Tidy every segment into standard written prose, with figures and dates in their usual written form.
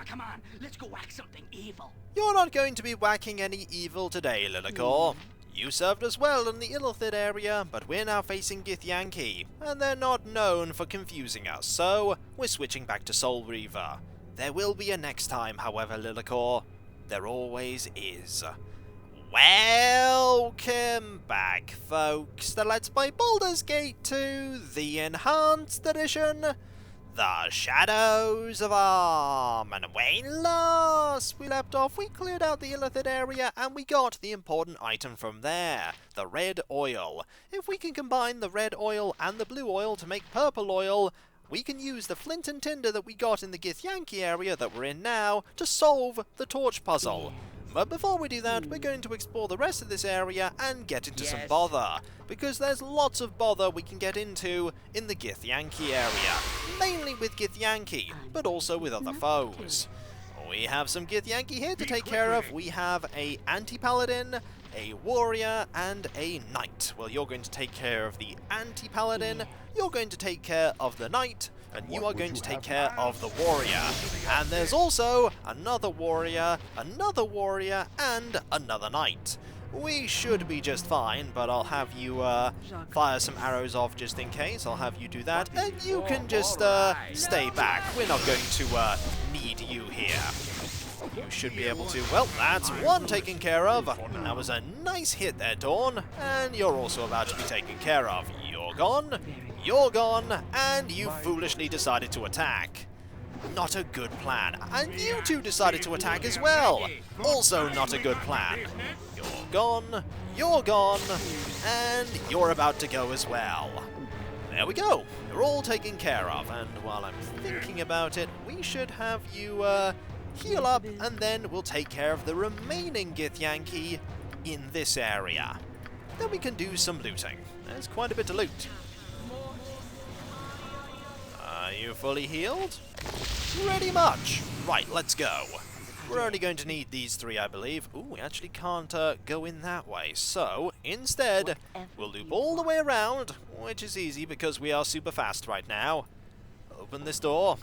come on. Let's go whack something evil. You're not going to be whacking any evil today, Lillicor. You served us well in the Illithid area, but we're now facing Githyanki, and they're not known for confusing us, so we're switching back to Soul Reaver. There will be a next time, however, Lillicor. There always is. Welcome back, folks, to Let's Play Baldur's Gate 2, the Enhanced Edition, The Shadows of Arm. And when last we left off, we cleared out the Illithid area and we got the important item from there, the red oil. If we can combine the red oil and the blue oil to make purple oil, we can use the flint and tinder that we got in the Githyanki area that we're in now to solve the torch puzzle. But before we do that, we're going to explore the rest of this area and get into some bother, because there's lots of bother we can get into in the Githyanki area, mainly with Githyanki, but also with other foes. We have some Githyanki here to take care of. We have a anti-paladin, a warrior, and a knight. Well, you're going to take care of the anti-paladin, you're going to take care of the knight, and you are going to take care of the warrior. And there's also another warrior, and another knight. We should be just fine, but I'll have you fire some arrows off just in case. I'll have you do that, and you can just stay back. We're not going to need you here. You should be able to. Well, that's one taken care of. That was a nice hit there, Dawn. And you're also about to be taken care of. You're gone, and you foolishly decided to attack. Not a good plan. And you two decided to attack as well. Also not a good plan. You're gone, and you're about to go as well. There we go. You're all taken care of, and while I'm thinking about it, we should have you heal up, and then we'll take care of the remaining Githyanki in this area. Then we can do some looting. There's quite a bit to loot. Are you fully healed? Pretty much. Right, let's go. We're only going to need these three, I believe. Ooh, we actually can't go in that way. So, instead, we'll loop all the way around, which is easy because we are super fast right now. Open this door.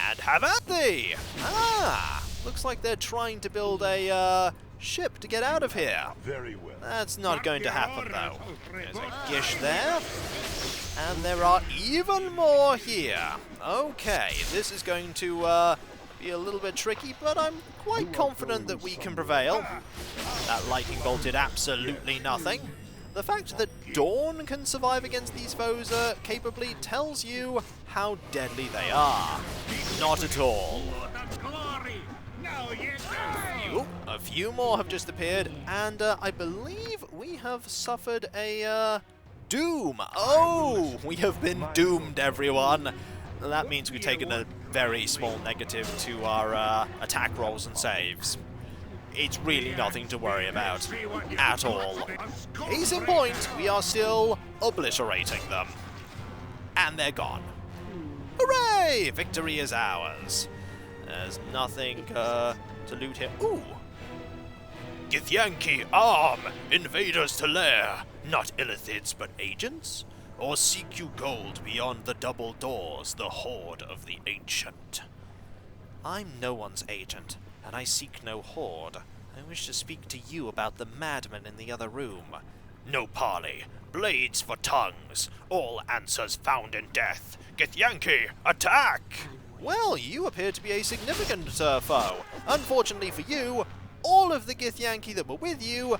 And have at thee! Ah! Looks like they're trying to build a ship to get out of here. Very well. That's not going to happen, though. There's a gish there. And there are even more here. Okay, this is going to be a little bit tricky, but I'm quite confident that we can prevail. That lightning bolt did absolutely nothing. The fact that Dawn can survive against these foes capably tells you how deadly they are. Not at all. A few more have just appeared, and I believe we have suffered a doom. Oh, we have been doomed, everyone. That means we've taken a very small negative to our attack rolls and saves. It's really nothing to worry about at all. Case in point, we are still obliterating them. And they're gone. Hooray! Victory is ours. There's nothing to loot here. Ooh! Githyanki, arm! Invaders to lair! Not illithids, but agents? Or seek you gold beyond the double doors, the horde of the ancient? I'm no one's agent, and I seek no horde. I wish to speak to you about the madman in the other room. No parley. Blades for tongues. All answers found in death. Githyanki, attack! Well, you appear to be a significant foe. Unfortunately for you, all of the Githyanki that were with you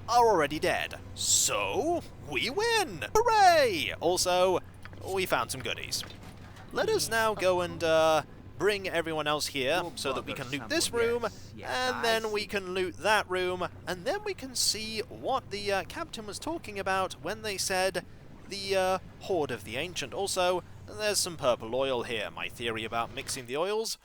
are already dead. So, we win! Hooray! Also, we found some goodies. Let us now go and bring everyone else here so that we can loot this room, and then we can loot that room, and then we can see what the captain was talking about when they said the horde of the ancient. Also, there's some purple oil here. My theory about mixing the oils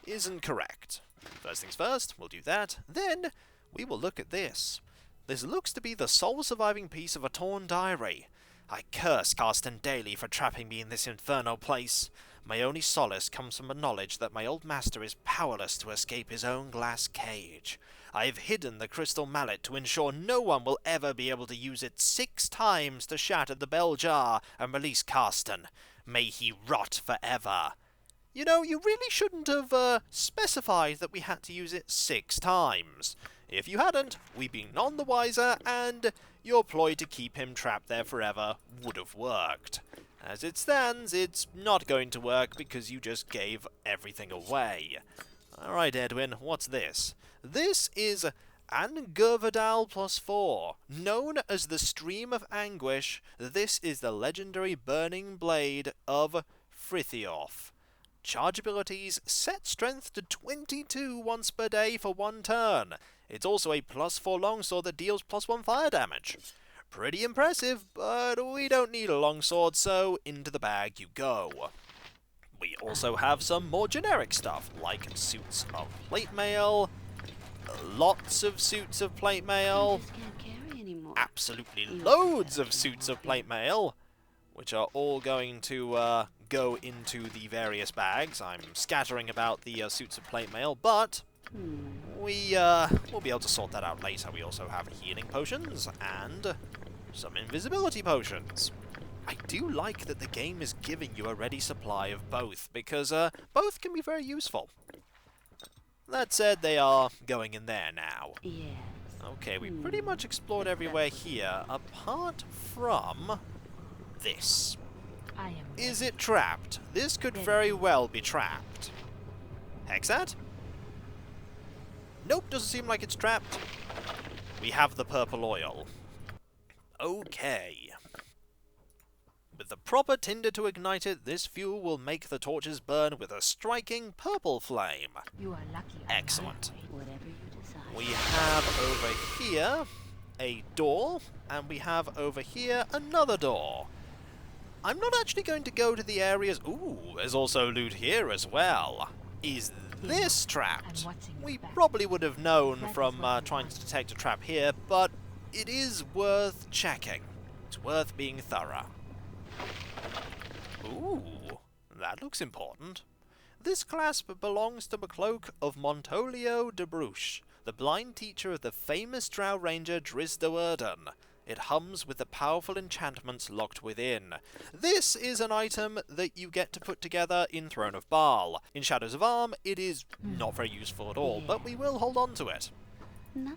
isn't correct. First things first, we'll do that. Then we will look at this. This looks to be the sole surviving piece of a torn diary. I curse Carsten daily for trapping me in this infernal place. My only solace comes from the knowledge that my old master is powerless to escape his own glass cage. I have hidden the crystal mallet to ensure no one will ever be able to use it 6 times to shatter the bell jar and release Carston. May he rot forever. You know, you really shouldn't have specified that we had to use it 6 times. If you hadn't, we'd be none the wiser, and your ploy to keep him trapped there forever would have worked. As it stands, it's not going to work because you just gave everything away. Alright, Edwin, what's this? This is Angurvadal +4. Known as the Stream of Anguish, this is the legendary burning blade of Frithiof. Charge abilities: set strength to 22 once per day for 1 turn. It's also a +4 longsword that deals +1 fire damage. Pretty impressive, but we don't need a longsword, so into the bag you go. We also have some more generic stuff, like suits of plate mail, lots of suits of plate mail, absolutely loads of suits of plate mail, which are all going to go into the various bags. I'm scattering about the suits of plate mail, but we'll be able to sort that out later. We also have healing potions and some invisibility potions. I do like that the game is giving you a ready supply of both, because both can be very useful. That said, they are going in there now. Yes. Okay, we pretty much explored everywhere here, apart from this. Is it trapped? This could very well be trapped. Hexat? Nope, doesn't seem like it's trapped. We have the purple oil. Okay. With the proper tinder to ignite it, this fuel will make the torches burn with a striking purple flame. You are lucky. Excellent. Whatever you decide. We have over here a door, and we have over here another door. I'm not actually going to go to the areas... Ooh, there's also loot here as well. Is this trapped? We probably would have known from trying to detect a trap here, but it is worth checking. It's worth being thorough. Ooh, that looks important. This clasp belongs to the cloak of Montolio de Bruche, the blind teacher of the famous drow ranger Drizdoerden. It hums with the powerful enchantments locked within. This is an item that you get to put together in Throne of Baal. In Shadows of Arm, it is not very useful at all, but we will hold on to it.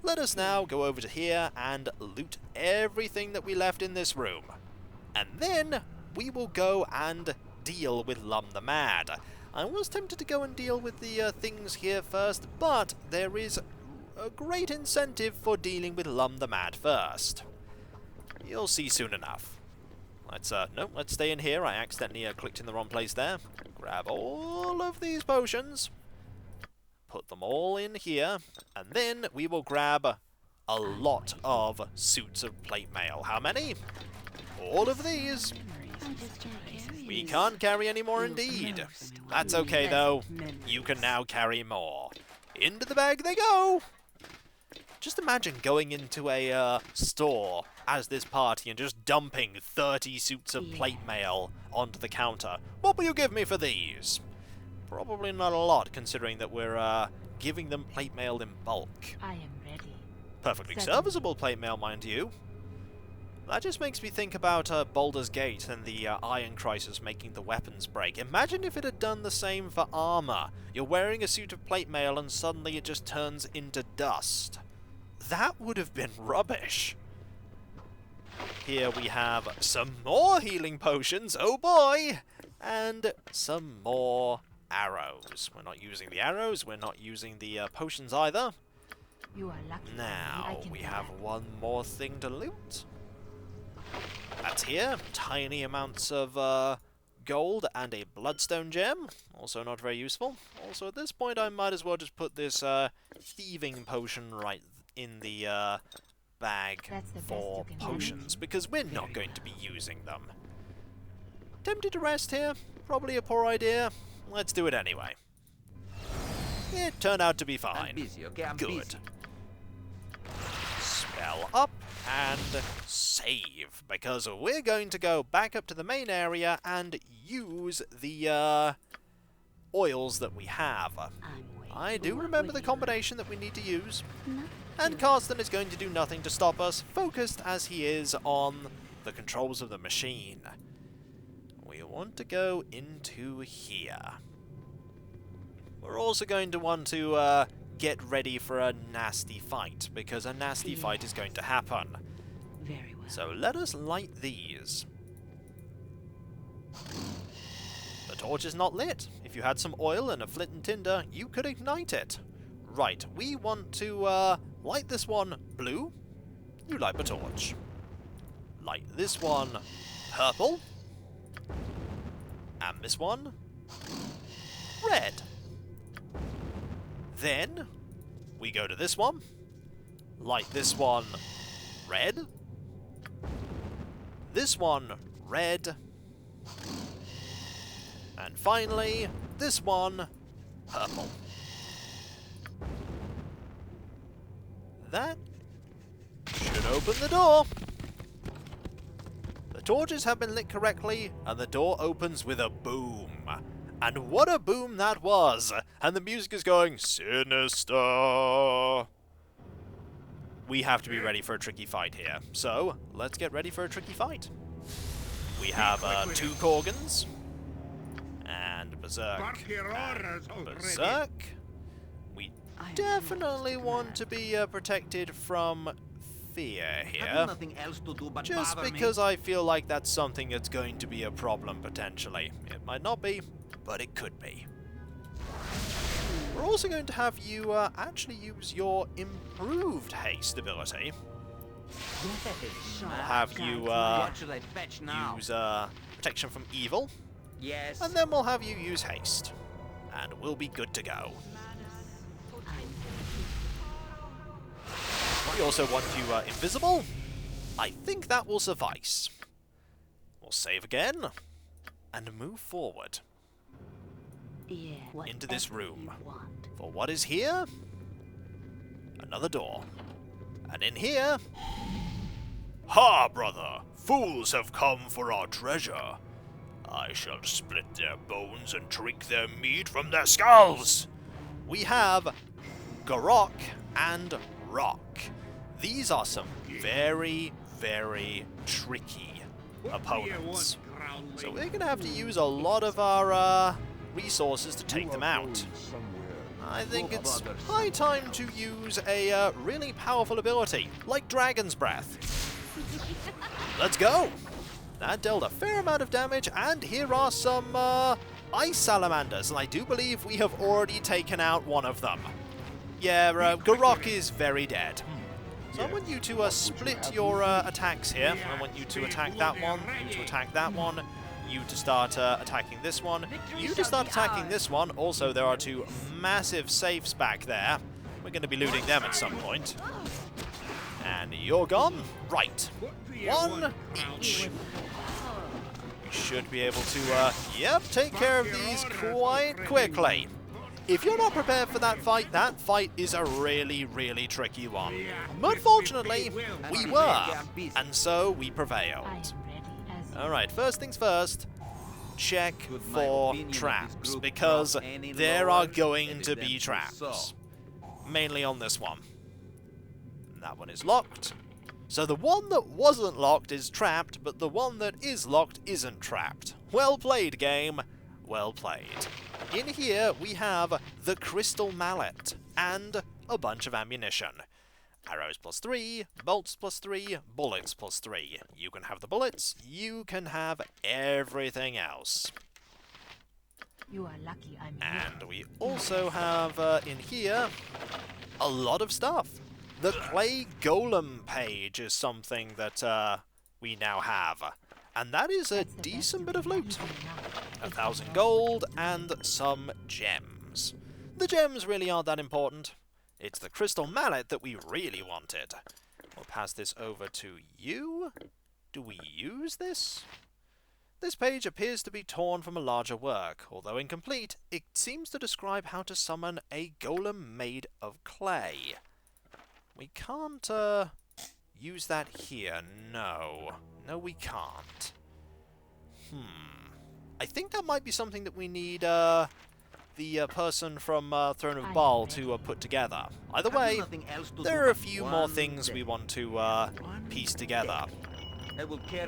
Let us now go over to here and loot everything that we left in this room. And then we will go and deal with Lum the Mad. I was tempted to go and deal with the things here first, but there is a great incentive for dealing with Lum the Mad first. You'll see soon enough. Let's stay in here. I accidentally clicked in the wrong place there. Grab all of these potions. Put them all in here. And then we will grab a lot of suits of plate mail. How many? All of these. We can't carry any more indeed. That's okay though. You can now carry more. Into the bag they go! Just imagine going into a store as this party and just dumping 30 suits of plate mail onto the counter. What will you give me for these? Probably not a lot, considering that we're giving them plate mail in bulk. I am ready. Perfectly serviceable plate mail, mind you. That just makes me think about Baldur's Gate and the Iron Crisis making the weapons break. Imagine if it had done the same for armor. You're wearing a suit of plate mail and suddenly it just turns into dust. That would have been rubbish. Here we have some more healing potions, oh boy! And some more arrows. We're not using the arrows, we're not using the potions either. You are lucky. Now, we have one more thing to loot. That's here. Tiny amounts of gold and a bloodstone gem. Also not very useful. Also, at this point, I might as well just put this thieving potion right in the bag for potions, because we're not going to be using them. Tempted to rest here? Probably a poor idea. Let's do it anyway. It turned out to be fine. Good. Spell up and save, because we're going to go back up to the main area and use the oils that we have. I do remember the combination that we need to use. And Carsten is going to do nothing to stop us, focused as he is on the controls of the machine. We want to go into here. we're also going to want to get ready for a nasty fight, because a nasty fight is going to happen. Very well. So let us light these. The torch is not lit. If you had some oil and a flint and tinder, you could ignite it. Right, we want to light this one blue. You light the torch. Light this one purple. And this one red. Then we go to this one. Light this one red. This one red. And finally, this one purple. That should open the door. The torches have been lit correctly, and the door opens with a boom. And what a boom that was! And the music is going sinister. We have to be ready for a tricky fight here. So, let's get ready for a tricky fight. We have 2 Korgans. And Berserk. And Berserk. We definitely want to be protected from fear here. Just because I feel like that's something that's going to be a problem potentially. It might not be, but it could be. We're also going to have you actually use your improved haste ability. We'll have you use protection from evil. Yes. And then we'll have you use haste. And we'll be good to go. We also want you invisible. I think that will suffice. We'll save again. And move forward. Into this room. For what is here? Another door. And in here... Ha, brother! Fools have come for our treasure. I shall split their bones and drink their meat from their skulls! We have Garok and Rock. These are some very, very tricky opponents. So we're going to have to use a lot of our resources to take them out. I think it's high time to use a really powerful ability, like Dragon's Breath. Let's go! That dealt a fair amount of damage, and here are some ice salamanders, and I do believe we have already taken out one of them. Yeah, Garok is very dead. So I want you to split your attacks here. I want you to attack that one, you to attack that one, you to start attacking this one, you to start attacking this one. Also, there are 2 massive safes back there. We're going to be looting them at some point. And you're gone. Right. 1 each. We should be able to, take care of these quite quickly. If you're not prepared for that fight is a really, really tricky one. But fortunately, we were, and so we prevailed. Alright, first things first, check for traps, because there are going to be traps. Mainly on this one. That one is locked. So the one that wasn't locked is trapped, but the one that is locked isn't trapped. Well played, game. Well played. In here, we have the Crystal Mallet and a bunch of ammunition. Arrows +3, bolts +3, bullets +3. You can have the bullets, you can have everything else. You are lucky I'm here. And we also have, in here, a lot of stuff. The Clay Golem page is something that we now have. And that is a decent bit of loot. 1,000 gold and some gems. The gems really aren't that important. It's the Crystal Mallet that we really wanted. We'll pass this over to you. Do we use this? This page appears to be torn from a larger work. Although incomplete, it seems to describe how to summon a golem made of clay. We can't use that here, no. No, we can't. I think that might be something that we need the person from Throne of Baal to put together. Either way, there are a few more things we want to piece together.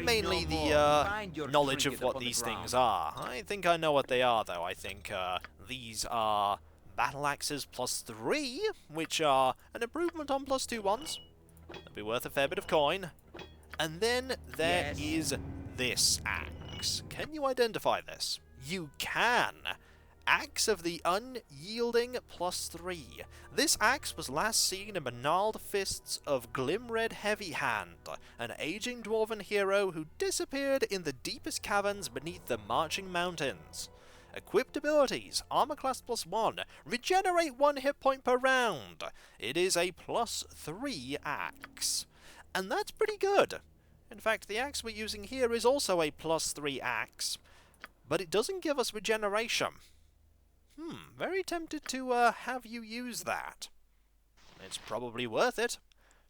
Mainly the knowledge of what these things are. I think I know what they are, though. I think these are battle axes +3, which are an improvement on +2 ones. That'll be worth a fair bit of coin. And then there is this axe. Can you identify this? You can! Axe of the Unyielding +3. This axe was last seen in the gnarled fists of Glimred Heavyhand, an aging dwarven hero who disappeared in the deepest caverns beneath the Marching Mountains. Equipped abilities: Armor class +1, regenerate 1 hit point per round. It is a +3 axe. And that's pretty good. In fact, the axe we're using here is also a +3 axe, but it doesn't give us regeneration. Very tempted to have you use that. It's probably worth it.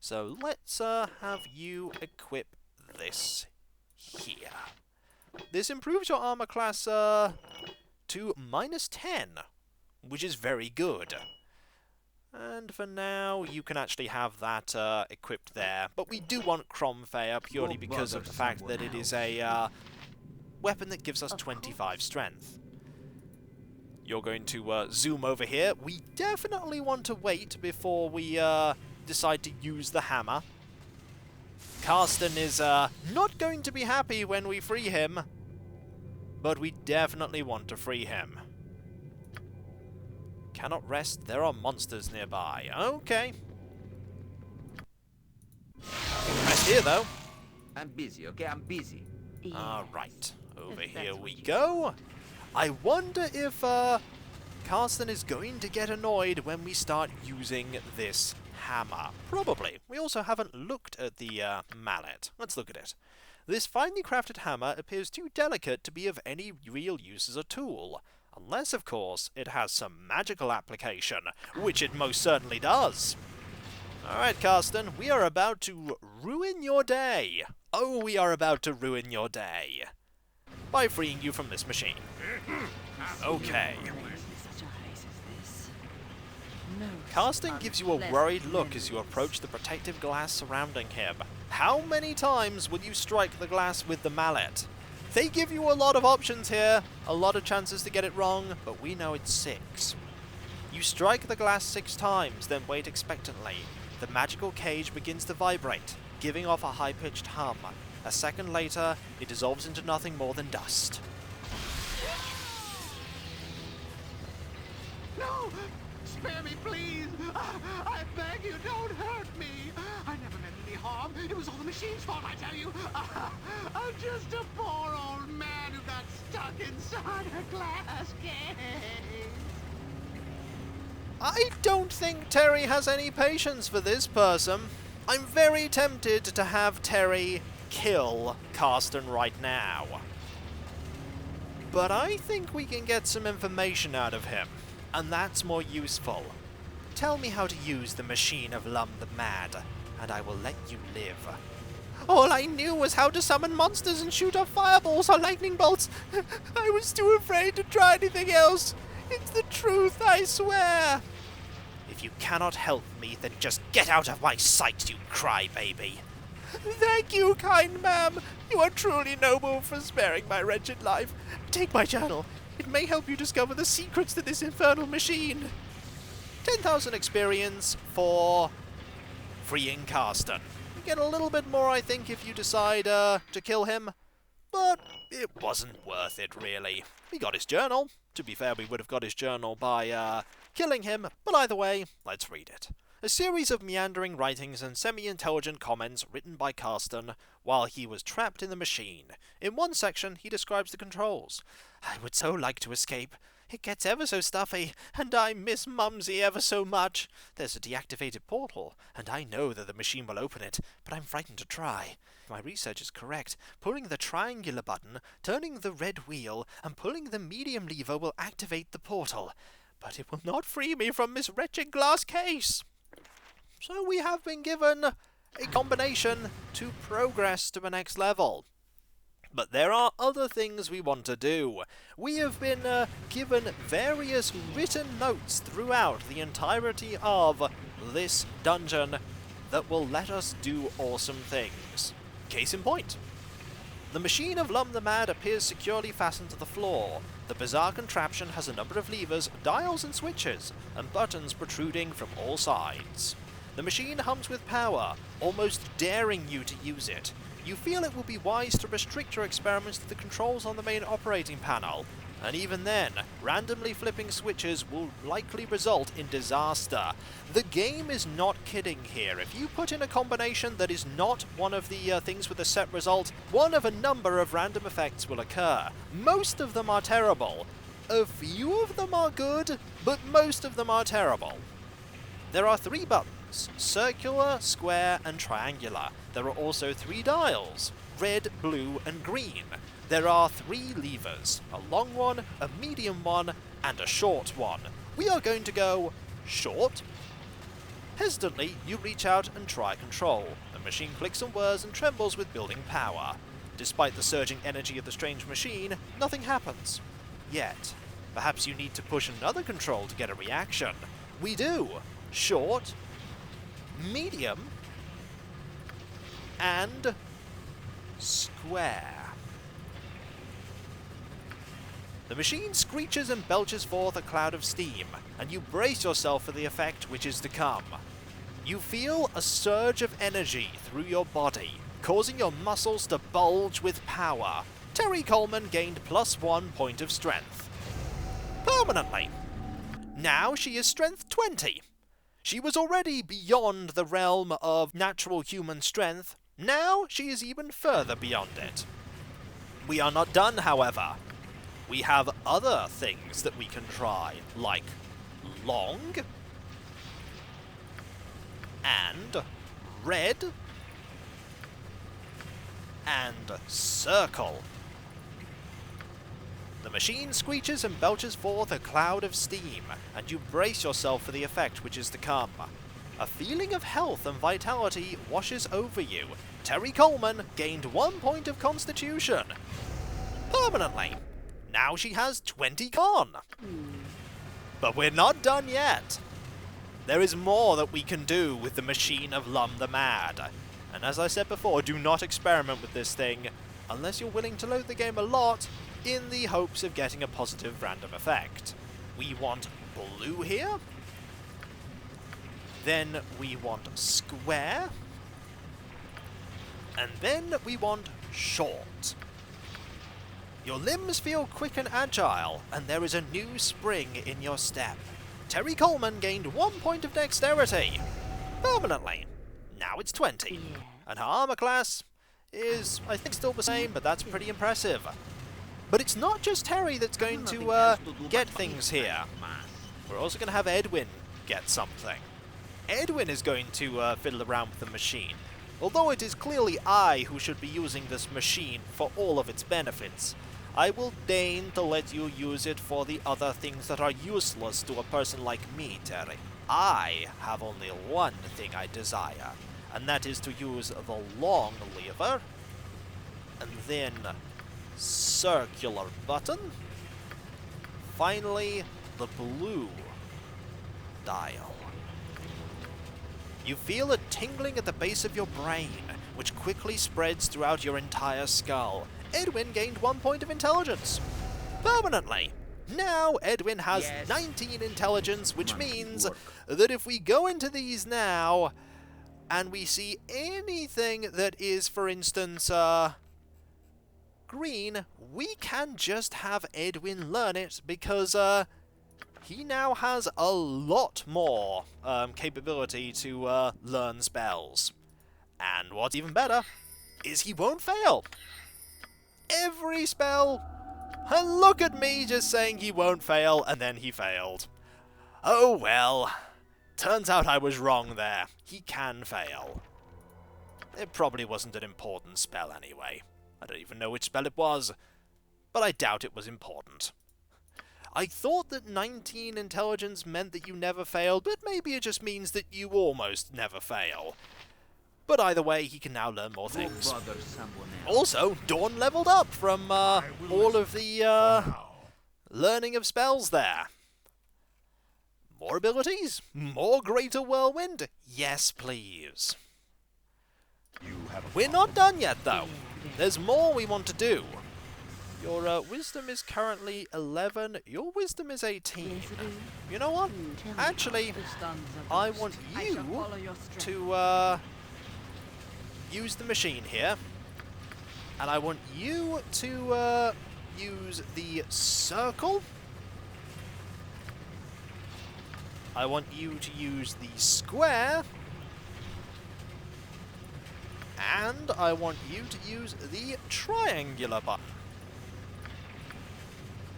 So let's have you equip this here. This improves your armor class to -10, which is very good. And for now, you can actually have that equipped there. But we do want Cromfair purely because of the fact that it is a weapon that gives us 25 strength. You're going to zoom over here. We definitely want to wait before we decide to use the hammer. Carsten is not going to be happy when we free him, but we definitely want to free him. Cannot rest, there are monsters nearby. Okay. Rest here, though. I'm busy, okay? I'm busy. Alright, over here we go. I wonder if Carsten is going to get annoyed when we start using this hammer. Probably. We also haven't looked at the mallet. Let's look at it. This finely crafted hammer appears too delicate to be of any real use as a tool. Unless, of course, it has some magical application, which it most certainly does. Alright, Carsten, we are about to ruin your day. Oh, we are about to ruin your day. By freeing you from this machine. Okay. Carston gives you a worried look as you approach the protective glass surrounding him. How many times will you strike the glass with the mallet? They give you a lot of options here, a lot of chances to get it wrong, but we know it's 6. You strike the glass 6 times, then wait expectantly. The magical cage begins to vibrate, giving off a high-pitched hum. A second later, it dissolves into nothing more than dust. No! Spare me, please! I beg you, don't hurt me! I never meant any harm. It was all the machine's fault, I tell you! I'm just a poor old man who got stuck inside a glass cage! I don't think Terry has any patience for this person. I'm very tempted to have Terry kill Carston right now. But I think we can get some information out of him, and that's more useful. Tell me how to use the machine of Lum the Mad, and I will let you live. All I knew was how to summon monsters and shoot off fireballs or lightning bolts. I was too afraid to try anything else. It's the truth, I swear. If you cannot help me, then just get out of my sight, you crybaby. Thank you, kind ma'am. You are truly noble for sparing my wretched life. Take my journal. It may help you discover the secrets to this infernal machine. 10,000 experience for freeing Carston. You get a little bit more, I think, if you decide to kill him. But it wasn't worth it, really. We got his journal. To be fair, we would have got his journal by killing him, but either way, let's read it. A series of meandering writings and semi-intelligent comments written by Carston while he was trapped in the machine. In one section, he describes the controls. I would so like to escape. It gets ever so stuffy, and I miss Mumsy ever so much. There's a deactivated portal, and I know that the machine will open it, but I'm frightened to try. If my research is correct, pulling the triangular button, turning the red wheel, and pulling the medium lever will activate the portal. But it will not free me from this wretched glass case. So we have been given a combination to progress to the next level. But there are other things we want to do. We have been given various written notes throughout the entirety of this dungeon that will let us do awesome things. Case in point. The machine of Lum the Mad appears securely fastened to the floor. The bizarre contraption has a number of levers, dials and switches, and buttons protruding from all sides. The machine hums with power, almost daring you to use it. You feel it would be wise to restrict your experiments to the controls on the main operating panel, and even then, randomly flipping switches will likely result in disaster. The game is not kidding here. If you put in a combination that is not one of the things with a set result, one of a number of random effects will occur. Most of them are terrible. A few of them are good, but most of them are terrible. There are 3 buttons: circular, square, and triangular. There are also 3 dials: red, blue, and green. There are 3 levers: a long one, a medium one, and a short one. We are going to go short. Hesitantly, you reach out and try control. The machine clicks and whirs and trembles with building power. Despite the surging energy of the strange machine, nothing happens. Yet. Perhaps you need to push another control to get a reaction. We do. Short, medium, and square. The machine screeches and belches forth a cloud of steam, and you brace yourself for the effect which is to come. You feel a surge of energy through your body, causing your muscles to bulge with power. Terry Coleman gained +1 point of strength. Permanently. Now she is strength 20. She was already beyond the realm of natural human strength. Now she is even further beyond it. We are not done, however. We have other things that we can try, like long, and red, and circle. The machine screeches and belches forth a cloud of steam, and you brace yourself for the effect which is to come. A feeling of health and vitality washes over you. Terry Coleman gained 1 point of constitution. Permanently. Now she has 20 con. But we're not done yet. There is more that we can do with the machine of Lum the Mad. And as I said before, do not experiment with this thing unless you're willing to load the game a lot in the hopes of getting a positive random effect. We want blue here. Then we want square. And then we want short. Your limbs feel quick and agile, and there is a new spring in your step. Terry Coleman gained 1 point of dexterity. Permanently. Now it's 20. Yeah. And her armor class is, I think, still the same, but that's pretty impressive. But it's not just Terry that's going to get things here. We're also going to have Edwin get something. Edwin is going to fiddle around with the machine. Although it is clearly I who should be using this machine for all of its benefits, I will deign to let you use it for the other things that are useless to a person like me, Terry. I have only one thing I desire, and that is to use the long lever, and then circular button, finally the blue dial. You feel a tingling at the base of your brain, which quickly spreads throughout your entire skull. Edwin gained 1 point of intelligence. Permanently. Now Edwin has 19 intelligence, which means that if we go into these now, and we see anything that is, for instance, green, we can just have Edwin learn it, because he now has a lot more capability to learn spells. And what's even better is he won't fail. Every spell. And look at me just saying he won't fail, and then he failed. Oh well. Turns out I was wrong there. He can fail. It probably wasn't an important spell anyway. I don't even know which spell it was, but I doubt it was important. I thought that 19 intelligence meant that you never failed, but maybe it just means that you almost never fail. But either way, he can now learn more things. Also, Dawn leveled up from all of the learning of spells there. More abilities? More Greater Whirlwind? Yes, please. We're not done yet, though. There's more we want to do. Your wisdom is currently 11. Your wisdom is 18. Yes, it is. You know what? Tell me, Actually, the stars are I ghost. want I you shall follow your strength. to use the machine here. And I want you to use the circle. I want you to use the square. And I want you to use the triangular button.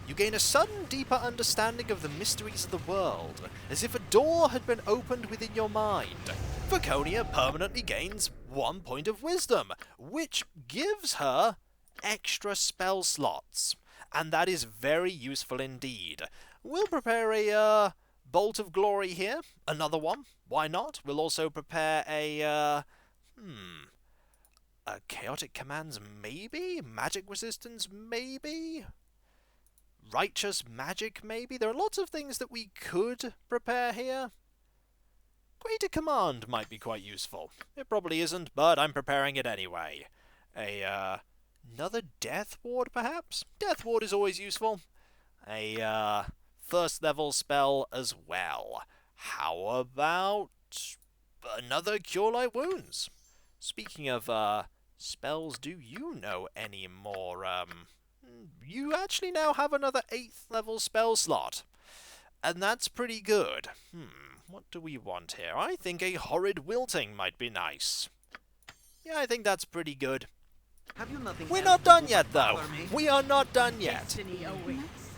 You gain a sudden, deeper understanding of the mysteries of the world, as if a door had been opened within your mind. Viconia permanently gains 1 point of wisdom, which gives her extra spell slots. And that is very useful indeed. We'll prepare a Bolt of Glory here, another one. Why not? We'll also prepare a Chaotic Commands, maybe? Magic Resistance, maybe? Righteous Magic, maybe? There are lots of things that we could prepare here. Greater Command might be quite useful. It probably isn't, but I'm preparing it anyway. Another Death Ward, perhaps? Death Ward is always useful. A first level spell as well. How about another Cure Light Wounds? Speaking of spells, do you know any more? You actually now have another 8th level spell slot. And that's pretty good. What do we want here? I think a Horrid Wilting might be nice. Yeah, I think that's pretty good. Have you nothing We're else not to done do yet, but though. bother me? We are not done yet. Destiny awaits.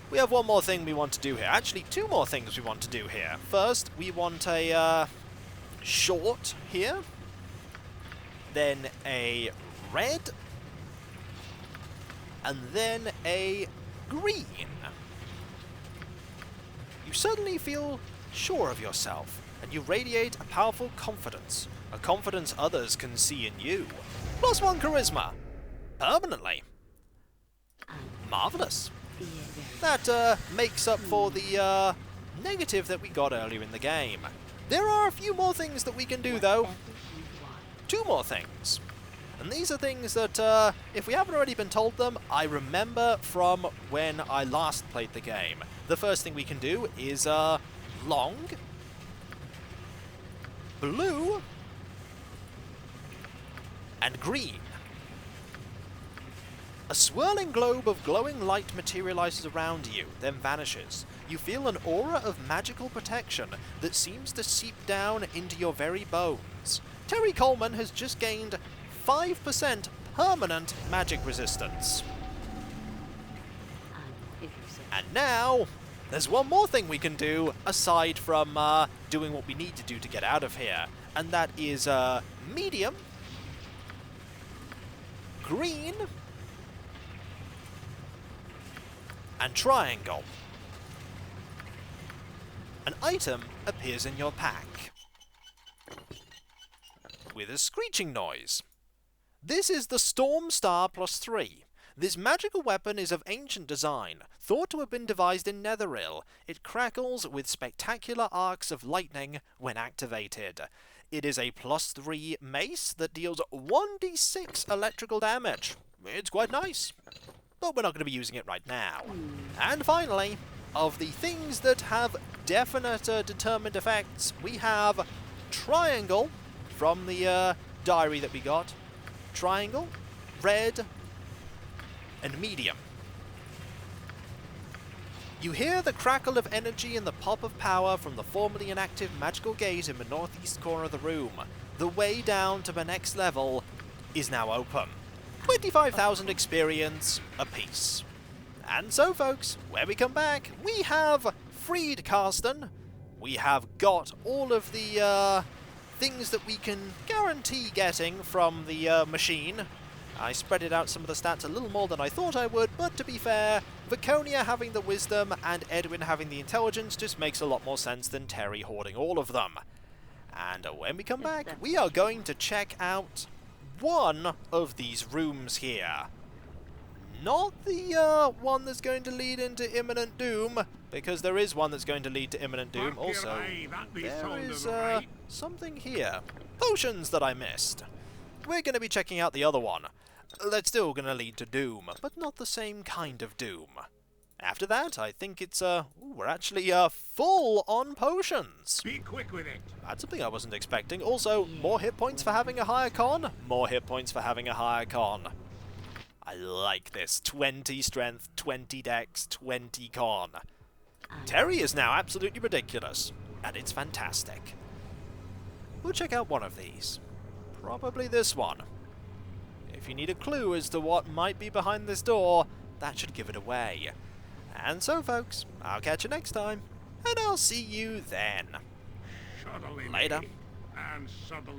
We have one more thing we want to do here. Actually, 2 more things we want to do here. First, we want a short here. Then a red. And then a green. You suddenly feel sure of yourself, and you radiate a powerful confidence. A confidence others can see in you. +1 charisma. Permanently. Marvellous. That makes up for the negative that we got earlier in the game. There are a few more things that we can do, though. 2 more things. And these are things that, if we haven't already been told them, I remember from when I last played the game. The first thing we can do is long, blue, and green. A swirling globe of glowing light materializes around you, then vanishes. You feel an aura of magical protection that seems to seep down into your very bones. Terry Coleman has just gained 5% permanent magic resistance. And now, there's one more thing we can do aside from doing what we need to do to get out of here. And that is medium, green, and triangle. An item appears in your pack with a screeching noise. This is the Storm Star +3. This magical weapon is of ancient design, thought to have been devised in Netheril. It crackles with spectacular arcs of lightning when activated. It is a +3 mace that deals 1d6 electrical damage. It's quite nice, but we're not going to be using it right now. And finally, of the things that have definite determined effects, we have triangle from the diary that we got. Triangle, red, and medium. You hear the crackle of energy and the pop of power from the formerly inactive magical gate in the northeast corner of the room. The way down to the next level is now open. 25,000 experience apiece. And so, folks, when we come back, we have freed Carston. We have got all of the things that we can guarantee getting from the machine. I spread it out some of the stats a little more than I thought I would, but to be fair, Viconia having the wisdom and Edwin having the intelligence just makes a lot more sense than Terry hoarding all of them. And when we come back, we are going to check out one of these rooms here. Not the one that's going to lead into imminent doom, because there is one that's going to lead to imminent doom. Also, there is something here. Potions that I missed. We're going to be checking out the other one. That's still gonna lead to doom, but not the same kind of doom. After that, I think it's, we're actually, full on potions. Be quick with it. That's something I wasn't expecting. Also, more hit points for having a higher con, more hit points for having a higher con. I like this. 20 strength, 20 dex, 20 con. Terry is now absolutely ridiculous, and it's fantastic. We'll check out one of these. Probably this one. If you need a clue as to what might be behind this door, that should give it away. And so, folks, I'll catch you next time, and I'll see you then. Subtly Later. and subtly.